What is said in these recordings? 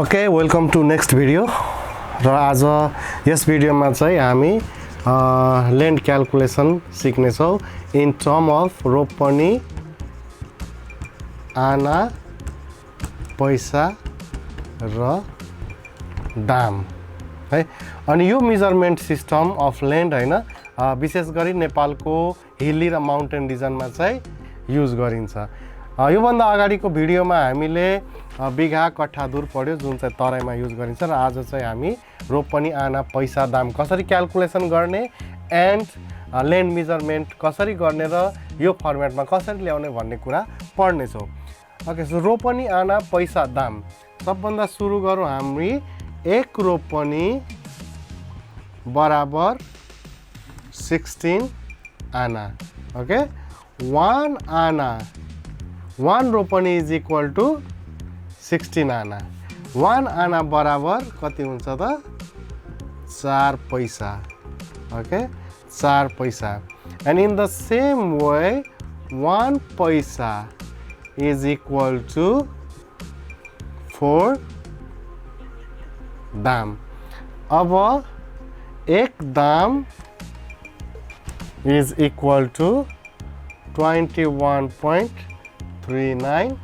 Okay, welcome to next video. र आज यस भिडियोमा चाहिँ हामी ल्यान्ड क्याल्कुलेसन सिक्ने छौं इन टर्म अफ Ropani-Ana-Paisa-Daam है। अनि यो मेजरमेन्ट सिस्टम अफ ल्यान्ड हैन विशेष गरी नेपालको हिल्ली र माउन्टेन रिजनमा चाहिँ युज गरिन्छ। यो भन्दा अगाडिको भिडियोमा हामीले बिघा कट्ठा दूर पढ्यो जुन चाहिँ तराईमा युज गरिन्छ र आज चाहिँ हामी Ropani-Ana-Paisa-Daam कसरी क्याल्कुलेसन गर्ने एन्ड ल्यान्ड मेजरमेन्ट कसरी गर्ने र यो फर्मेटमा कसरी ल्याउने भन्ने कुरा पढ्ने छौं। ओके, सो Ropani-Ana-Paisa-Daam सबभन्दा सुरु गरौँ। हामी एक रोपनी बराबर 16 आना। ओके, 1 आना 1 रोपनी इज इक्वल टू 16 आना। 1 आना बराबर कति हुन्छ त 4 पैसा। ओके, 4 पैसा। And in the same way 1 पैसा इज इक्वल टू 4 दाम। अब एक दाम is equal to 21.39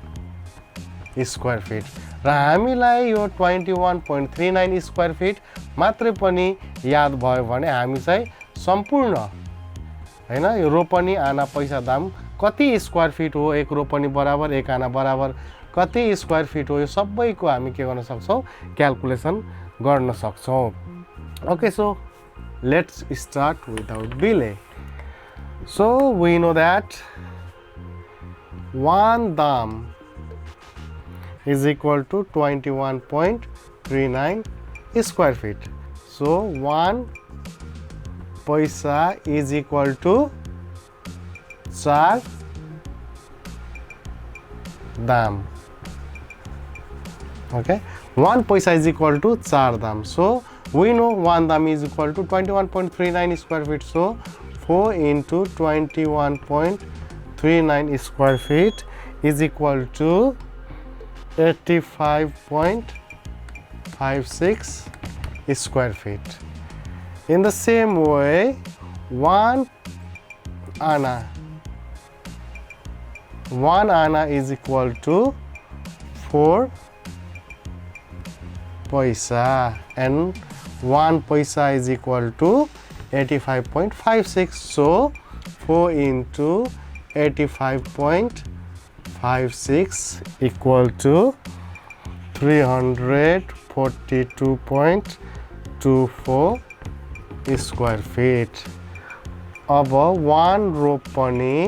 square feet र हामीलाई यो 21.39 स्क्वायर फिट मात्रै पनि याद भयो भने हामी चाहिँ सम्पूर्ण हैन यो Ropani-Ana-Paisa-Daam कति स्क्वायर फिट हो, एक रोपनी बराबर एक आना बराबर कति स्क्वायर फिट हो, यो सबैको हामी के गर्न सक्छौं क्याल्कुलेसन गर्न सक्छौं। Okay, so let's start without delay. So we know that 1 dam is equal to 21.39 square feet. So 1 paisa is equal to 4 dam. Okay, 1 paisa is equal to 4 dam. So we know 1 dam is equal to 21.39 square feet. So 4 into 21.39 square feet is equal to 85.56 square feet. In the same way, 1 ana is equal to 4 paisa and 1 paisa is equal to 85.56. So 4 into 85.56 equal to 342.24 square feet. अब 1 रोपनी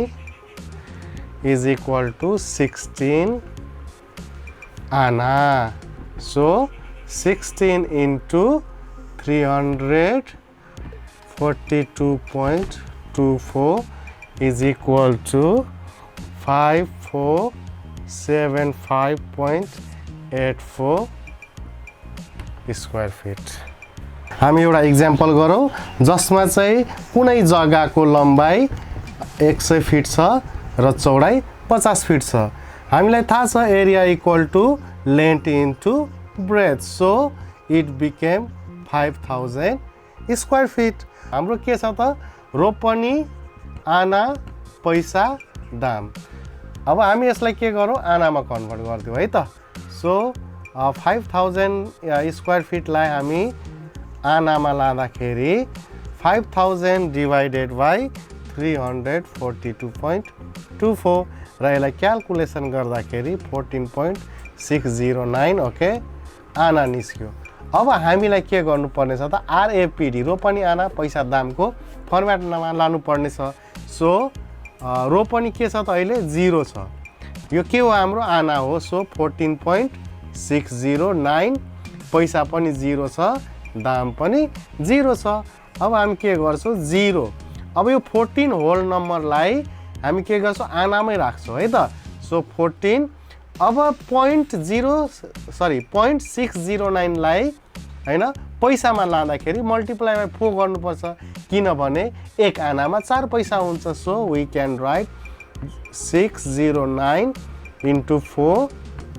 is equal to 16 आना. So 16 into 342.24 is equal to 5475.84 square feet. हामी एउटा example गरौँ जसमा चाहिँ कुनै जग्गाको लम्बाइ 100 फिट छ र चौडाइ 50 फिट छ। हामीलाई थाहा छ area equal to length into breadth, so it became 5000 square feet. हाम्रो के छ त Ropani-Ana-Paisa-Daam। अब हामी यसलाई के गरौँ आनामा कन्भर्ट गर्दियौ है त। सो 5000 स्क्वायर फिटलाई हामी आनामा लाँदाखेरि 5000 डिवाइडेड बाइ 342.24 र यसलाई क्याल्कुलेसन गर्दाखेरि 14.609 ओके आना निस्क्यो। अब हामीलाई के गर्नुपर्ने छ त RAPD Ropani-Ana-Paisa-Daam को फर्मेटमा लानु पर्ने छ। सो रोपनी के छ त अहिले 0 छ, यो के हो हाम्रो आना हो। सो 14.609 पैसा पनि 0 छ, दाम पनि 0 छ। अब हामी के गर्छौं 0। अब यो 14 होल नम्बरलाई हामी के गर्छौं आनामै राख्छौं है त। सो 14 अब 0.609 लाई हैन पैसामा लाँदाखेरि मल्टिप्लाई बाइ 4 गर्नुपर्छ किनभने एक आनामा 4 पैसा हुन्छ। So we can write 609 into 4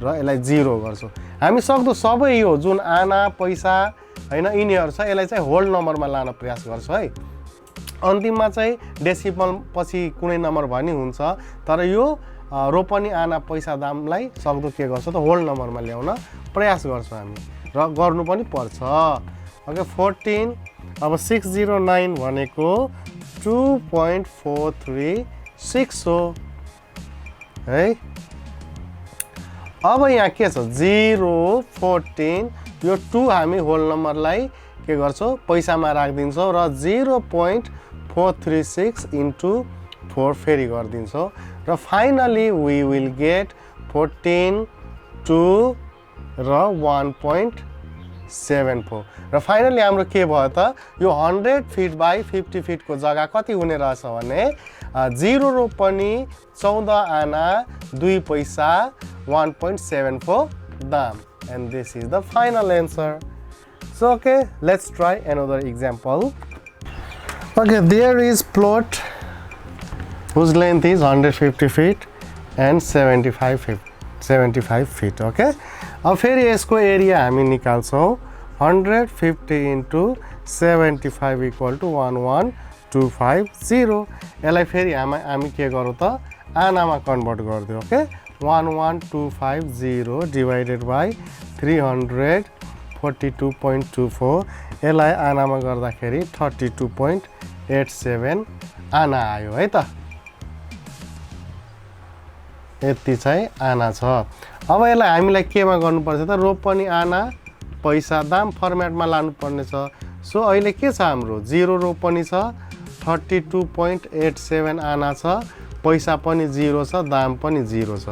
र यसलाई 0 गर्छौं। हामी सक्दो सबै यो जुन आना पैसा हैन यिनीहरू छ यसलाई चाहिँ होल नम्बरमा लान प्रयास गर्छ है। अन्तिममा चाहिँ डेसिमल पछि कुनै नम्बर भनी हुन्छ, तर यो रोपनी आना पैसा दामलाई सक्दो के गर्छ त होल नम्बरमा ल्याउन प्रयास गर्छौँ हामी र गर्नु पनि पर्छ। ओके 14 अब 609 भनेको 2.436 हो है। अब यहाँ के छ 0 14 यो 2 हामी होल नम्बरलाई के गर्छौँ पैसामा राखिदिन्छौँ र 0.436 इन्टु 4 फेरि गरिदिन्छौँ र फाइनली वी विल गेट 14 2 र 1.74 र फाइनली हाम्रो के भयो त यो 100 फिट बाई 50 फिटको जग्गा कति हुने रहेछ भने 0 रोपनी 14 आना 2 पैसा 1.74 दाम, and this is the final answer. So okay, let's try another example. Okay, there is plot whose length is 150 feet and 75 feet. Okay, अब फेरि यसको एरिया हामी निकाल्छौँ 150 into 75 equal to 11250. यसलाई फेरि हामी के गरौँ त आनामा कन्भर्ट गरिदियो। ओके 11250 divided by 342.24 यसलाई आनामा गर्दाखेरि 32.87 आना आयो है त। यति चाहिँ आना छ। अब यसलाई हामीलाई केमा गर्नुपर्छ त रोपनी आना पैसा दाम फर्मेटमा लानुपर्ने छ। सो अहिले के छ हाम्रो 0 रोपनी छ 32.87 आना छ, पैसा पनि 0 छ, दाम पनि 0 छ।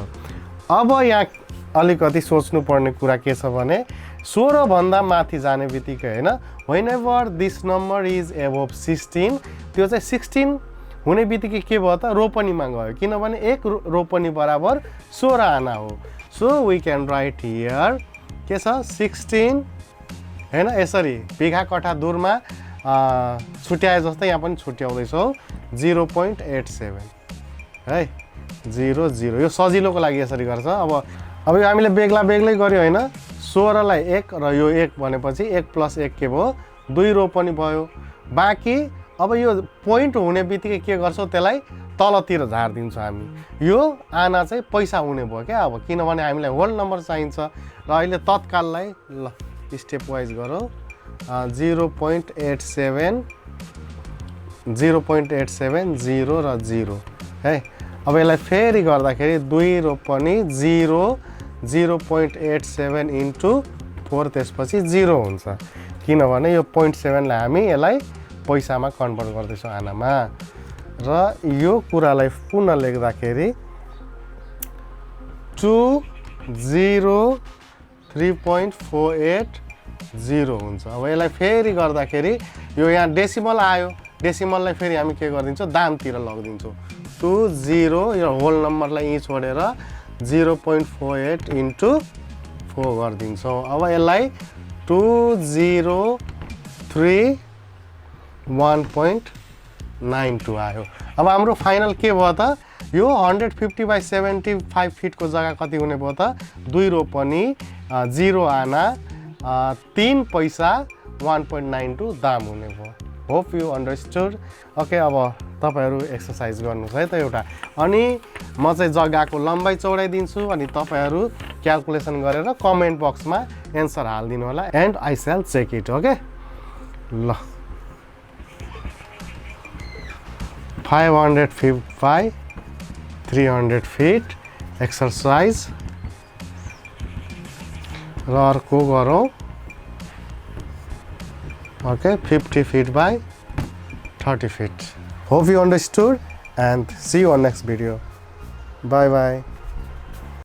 अब यहाँ अलिकति सोच्नुपर्ने कुरा के छ भने 16 भन्दा माथि जाने बित्तिकै हैन whenever this number is above 16 त्यो चाहिँ 16 हुने बित्तिकै के भयो त रोपनीमा गयो, किनभने एक रोपनी बराबर 16 आना हो। So we can write here के छ 16 हैन यसरी बिघा कठा दूरमा छुट्याए जस्तै यहाँ पनि छुट्याउँदैछौँ 0.87 है 0 0 यो सजिलोको लागि यसरी गर्छ। अब यो हामीले बेग्ला बेग्लै गर्यो हैन 16 लाई 1 र यो 1 भनेपछि 1 + 1 के भयो 2 रोपनी भयो। बाँकी अब यो पोइन्ट हुने बित्तिकै के गर्छौँ त्यसलाई तलतिर झार्दिन्छौँ हामी। यो आना चाहिँ पैसा हुने भयो क्या, अब किनभने हामीलाई होल नम्बर चाहिन्छ र अहिले तत्काललाई ल स्टेप वाइज गरौँ 0.87 0 र 0 है। अब यसलाई फेरि गर्दाखेरि 2 रोपनी 0 0.87 इन्टु 4 त्यसपछि 0 हुन्छ, किनभने यो 0.7 लाई हामी यसलाई पैसामा कन्भर्ट गर्दैछौँ आनामा। र यो कुरालाई पुनः लेख्दाखेरि 203.480 हुन्छ। अब यसलाई फेरि गर्दाखेरि यो यहाँ डेसिमल आयो, डेसिमललाई फेरि हामी के गरिदिन्छौँ दामतिर लगिदिन्छौँ 20 यो होल नम्बरलाई यहीँ छोडेर 0.48 इन्टु 4 गरिदिन्छौँ। अब यसलाई 203.192 आयो। अब हाम्रो फाइनल के भयो त यो 150 बाई 75 फिटको जग्गा कति हुने भयो त 2 रोपनी 0 आना 3 पैसा 1.92 दाम हुने भयो। Hope you understood. ओके अब तपाईहरु एक्सरसाइज गर्नुस् है त एउटा, अनि म चाहिँ जग्गाको लम्बाइ चौडाइ दिन्छु अनि तपाईहरु क्याल्कुलेसन गरेर कमेन्ट बक्समा एन्सर हाल्दिनु होला and I shall check it. Okay ल 500 feet by 300 feet एक्सरसाइज र अर्को गरौँ। Okay, 50 feet by 30 feet. Hope you understood and see you on next video. Bye bye.